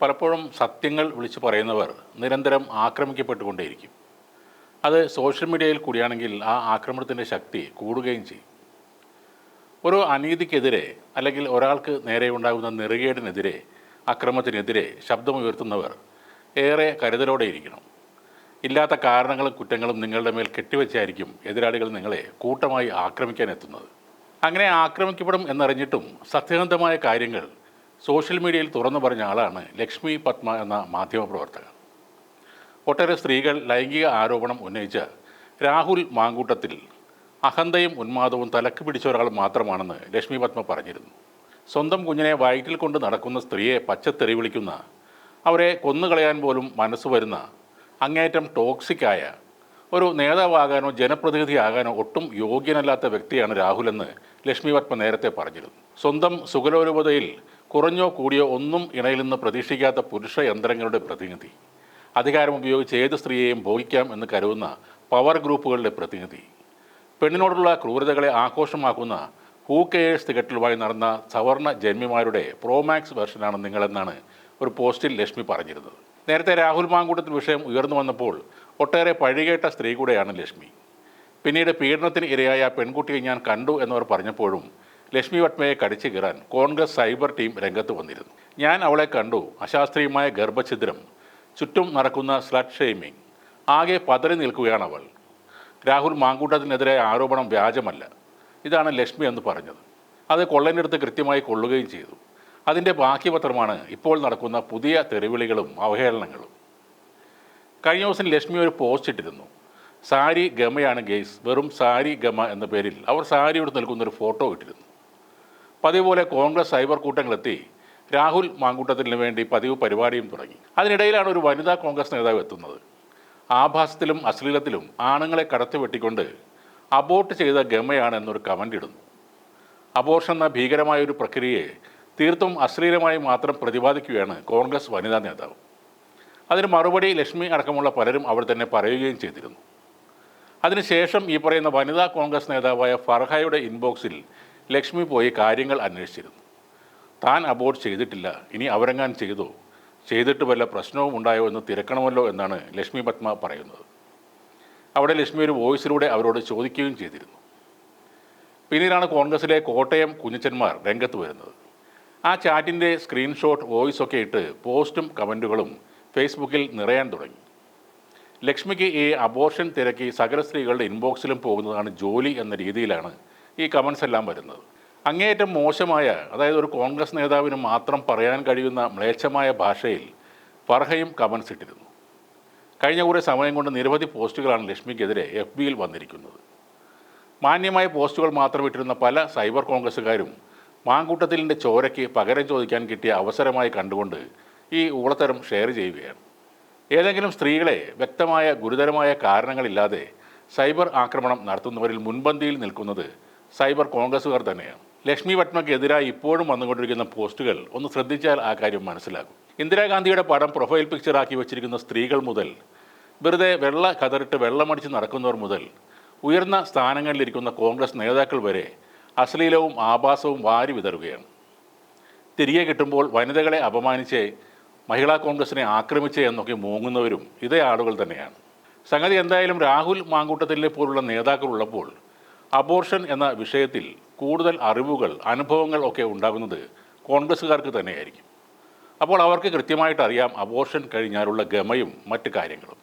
പലപ്പോഴും സത്യങ്ങൾ വിളിച്ചു പറയുന്നവർ നിരന്തരം ആക്രമിക്കപ്പെട്ടുകൊണ്ടേയിരിക്കും. അത് സോഷ്യൽ മീഡിയയിൽ കൂടിയാണെങ്കിൽ ആ ആക്രമണത്തിൻ്റെ ശക്തി കൂടുകയും ചെയ്യും. ഒരു അനീതിക്കെതിരെ അല്ലെങ്കിൽ ഒരാൾക്ക് നേരെ ഉണ്ടാകുന്ന നെറുകേടിനെതിരെ, അക്രമത്തിനെതിരെ ശബ്ദമുയർത്തുന്നവർ ഏറെ കരുതലോടെ ഇരിക്കണം. ഇല്ലാത്ത കാരണങ്ങളും കുറ്റങ്ങളും നിങ്ങളുടെ മേൽ കെട്ടിവെച്ചായിരിക്കും എതിരാളികൾ നിങ്ങളെ കൂട്ടമായി ആക്രമിക്കാൻ എത്തുന്നത്. അങ്ങനെ ആക്രമിക്കപ്പെടും എന്നറിഞ്ഞിട്ടും സത്യസന്ധമായ കാര്യങ്ങൾ സോഷ്യൽ മീഡിയയിൽ തുറന്നു പറഞ്ഞ ആളാണ് ലക്ഷ്മി പത്മ എന്ന മാധ്യമപ്രവർത്തക. ഒട്ടേറെ സ്ത്രീകൾ ലൈംഗിക ആരോപണം ഉന്നയിച്ച രാഹുൽ മാങ്കൂട്ടത്തിൽ അഹന്തയും ഉന്മാദവും തലക്ക് പിടിച്ച ഒരാൾ മാത്രമാണെന്ന് ലക്ഷ്മി പത്മ പറഞ്ഞിരുന്നു. സ്വന്തം കുഞ്ഞിനെ വയറ്റിൽ കൊണ്ട് നടക്കുന്ന സ്ത്രീയെ പച്ചത്തെറി വിളിക്കുന്ന, അവരെ കൊന്നുകളയാൻ പോലും മനസ്സ് വരുന്ന, അങ്ങേയറ്റം ടോക്സിക്കായ ഒരു നേതാവാകാനോ ജനപ്രതിനിധിയാകാനോ ഒട്ടും യോഗ്യനല്ലാത്ത വ്യക്തിയാണ് രാഹുലെന്ന് ലക്ഷ്മി പത്മ നേരത്തെ പറഞ്ഞിരുന്നു. സ്വന്തം സുഖലോലുപതയിൽ കുറഞ്ഞോ കൂടിയോ ഒന്നും ഇണയിൽ നിന്ന് പ്രതീക്ഷിക്കാത്ത പുരുഷ യന്ത്രങ്ങളുടെ പ്രതിനിധി, അധികാരം ഉപയോഗിച്ച് ഏത് സ്ത്രീയെയും ഭോഗിക്കാം എന്ന് കരുതുന്ന പവർ ഗ്രൂപ്പുകളുടെ പ്രതിനിധി, പെണ്ണിനോടുള്ള ക്രൂരതകളെ ആഘോഷമാക്കുന്ന ഹൂ കെയേഴ്സ് തികട്ടലുമായി നടന്ന സവർണ ജന്മിമാരുടെ പ്രോമാക്സ് വെർഷനാണ് നിങ്ങളെന്നാണ് ഒരു പോസ്റ്റിൽ ലക്ഷ്മി പറഞ്ഞിരുന്നത്. നേരത്തെ രാഹുൽ മാങ്കൂട്ടത്തിൽ വിഷയം ഉയർന്നു വന്നപ്പോൾ ഒട്ടേറെ പഴികേട്ട സ്ത്രീ കൂടെയാണ് ലക്ഷ്മി. പിന്നീട് പീഡനത്തിന് ഇരയായ പെൺകുട്ടിയെ ഞാൻ കണ്ടു എന്നവർ പറഞ്ഞപ്പോഴും ലക്ഷ്മി പത്മയെ കടിച്ചു കീറാൻ കോൺഗ്രസ് സൈബർ ടീം രംഗത്ത് വന്നിരുന്നു. ഞാൻ അവളെ കണ്ടു, അശാസ്ത്രീയമായ ഗർഭഛിദ്രം, ചുറ്റും നടക്കുന്ന സ്ലട്ട് ഷെയ്മിങ്, ആകെ പതറി നിൽക്കുകയാണ് അവൾ. രാഹുൽ മാങ്കൂട്ടത്തിനെതിരായ ആരോപണം വ്യാജമല്ല, ഇതാണ് ലക്ഷ്മി എന്ന് പറഞ്ഞത്. അത് കൊള്ളനെടുത്ത് കൃത്യമായി കൊള്ളുകയും ചെയ്തു. അതിൻ്റെ ബാക്കി പത്രമാണ് ഇപ്പോൾ നടക്കുന്ന പുതിയ തെറിവിളികളും അവഹേളനങ്ങളും. കഴിഞ്ഞ ദിവസം ലക്ഷ്മി ഒരു പോസ്റ്റ് ഇട്ടിരുന്നു. സാരി ഗമയാണ് ഗെയ്സ്, വെറും സാരി ഗമ എന്ന പേരിൽ അവർ സാരിയോട് നിൽക്കുന്നൊരു ഫോട്ടോ ഇട്ടിരുന്നു. പതിവ് പോലെ കോൺഗ്രസ് സൈബർ കൂട്ടങ്ങളെത്തി രാഹുൽ മാങ്കൂട്ടത്തിന് വേണ്ടി പതിവ് പരിപാടിയും തുടങ്ങി. അതിനിടയിലാണ് ഒരു വനിതാ കോൺഗ്രസ് നേതാവ് എത്തുന്നത്. ആഭാസത്തിലും അശ്ലീലത്തിലും ആണുങ്ങളെ കടത്തി വെട്ടിക്കൊണ്ട് അബോർട്ട് ചെയ്ത ഗമയാണ് എന്നൊരു കമൻ്റ് ഇടുന്നു. അബോർഷൻ എന്ന ഭീകരമായൊരു പ്രക്രിയയെ തീർത്തും അശ്ലീലമായി മാത്രം പ്രതിപാദിക്കുകയാണ് കോൺഗ്രസ് വനിതാ നേതാവ്. അതിന് മറുപടി ലക്ഷ്മി അടക്കമുള്ള പലരും അവർ തന്നെ പറയുകയും ചെയ്തിരുന്നു. അതിനുശേഷം ഈ പറയുന്ന വനിതാ കോൺഗ്രസ് നേതാവായ ഫർഹയുടെ ഇൻബോക്സിൽ ലക്ഷ്മി പോയി കാര്യങ്ങൾ അന്വേഷിച്ചിരുന്നു. താൻ അബോർട്ട് ചെയ്തിട്ടില്ല, ഇനി അവരെങ്ങാൻ ചെയ്തോ, ചെയ്തിട്ട് വല്ല പ്രശ്നവും ഉണ്ടായോ എന്ന് തിരക്കണമല്ലോ എന്നാണ് ലക്ഷ്മി പത്മ പറയുന്നത്. അവിടെ ലക്ഷ്മി ഒരു വോയിസിലൂടെ അവരോട് ചോദിക്കുകയും ചെയ്തിരുന്നു. പിന്നീടാണ് കോൺഗ്രസിലെ കോട്ടയം കുഞ്ഞച്ചന്മാർ രംഗത്ത് വരുന്നത്. ആ ചാറ്റിൻ്റെ സ്ക്രീൻഷോട്ട്, വോയിസൊക്കെ ഇട്ട് പോസ്റ്റും കമൻറ്റുകളും ഫേസ്ബുക്കിൽ നിറയാൻ തുടങ്ങി. ലക്ഷ്മിക്ക് ഈ അബോർഷൻ തിരക്കി സകല സ്ത്രീകളുടെ ഇൻബോക്സിലും പോകുന്നതാണ് ജോലി എന്ന രീതിയിലാണ് ഈ കമൻസ് എല്ലാം വരുന്നത്. അങ്ങേയറ്റം മോശമായ, അതായത് ഒരു കോൺഗ്രസ് നേതാവിന് മാത്രം പറയാൻ കഴിയുന്ന മ്ലേച്ഛമായ ഭാഷയിൽ ഫർഹയും കമൻസ് ഇട്ടിരുന്നു. കഴിഞ്ഞ കുറേ സമയം കൊണ്ട് നിരവധി പോസ്റ്റുകളാണ് ലക്ഷ്മിക്കെതിരെ FBയിൽ വന്നിരിക്കുന്നത്. മാന്യമായ പോസ്റ്റുകൾ മാത്രം ഇട്ടിരുന്ന പല സൈബർ കോൺഗ്രസ്സുകാരും മാങ്കൂട്ടത്തിലിൻ്റെ ചോരയ്ക്ക് പകരം ചോദിക്കാൻ കിട്ടിയ അവസരമായി കണ്ടുകൊണ്ട് ഈ ഊളത്തരം ഷെയർ ചെയ്യുകയാണ്. ഏതെങ്കിലും സ്ത്രീകളെ വ്യക്തമായ ഗുരുതരമായ കാരണങ്ങളില്ലാതെ സൈബർ ആക്രമണം നടത്തുന്നവരിൽ മുൻപന്തിയിൽ നിൽക്കുന്നത് സൈബർ കോൺഗ്രസ്സുകാർ തന്നെയാണ്. ലക്ഷ്മി പത്മയ്ക്കെതിരായി ഇപ്പോഴും വന്നുകൊണ്ടിരിക്കുന്ന പോസ്റ്റുകൾ ഒന്ന് ശ്രദ്ധിച്ചാൽ ആ കാര്യം മനസ്സിലാകും. ഇന്ദിരാഗാന്ധിയുടെ പടം പ്രൊഫൈൽ പിക്ചറാക്കി വെച്ചിരിക്കുന്ന സ്ത്രീകൾ മുതൽ, വെറുതെ വെള്ള കതറിട്ട് വെള്ളമടിച്ച് നടക്കുന്നവർ മുതൽ, ഉയർന്ന സ്ഥാനങ്ങളിലിരിക്കുന്ന കോൺഗ്രസ് നേതാക്കൾ വരെ അശ്ലീലവും ആഭാസവും വാരി വിതറുകയാണ്. തിരികെ കിട്ടുമ്പോൾ വനിതകളെ അപമാനിച്ച്, മഹിളാ കോൺഗ്രസിനെ ആക്രമിച്ച് എന്നൊക്കെ മൂങ്ങുന്നവരും ഇതേ ആളുകൾ തന്നെയാണ്. സംഗതി എന്തായാലും രാഹുൽ മാങ്കൂട്ടത്തിലെ പോലുള്ള നേതാക്കൾ ഉള്ളപ്പോൾ അബോർഷൻ എന്ന വിഷയത്തിൽ കൂടുതൽ അറിവുകൾ, അനുഭവങ്ങൾ ഒക്കെ ഉണ്ടാകുന്നത് കോൺഗ്രസ്സുകാർക്ക് തന്നെയായിരിക്കും. അപ്പോൾ അവർക്ക് കൃത്യമായിട്ട് അറിയാം അബോർഷൻ കഴിഞ്ഞാലുള്ള ഗമയും മറ്റു കാര്യങ്ങളും.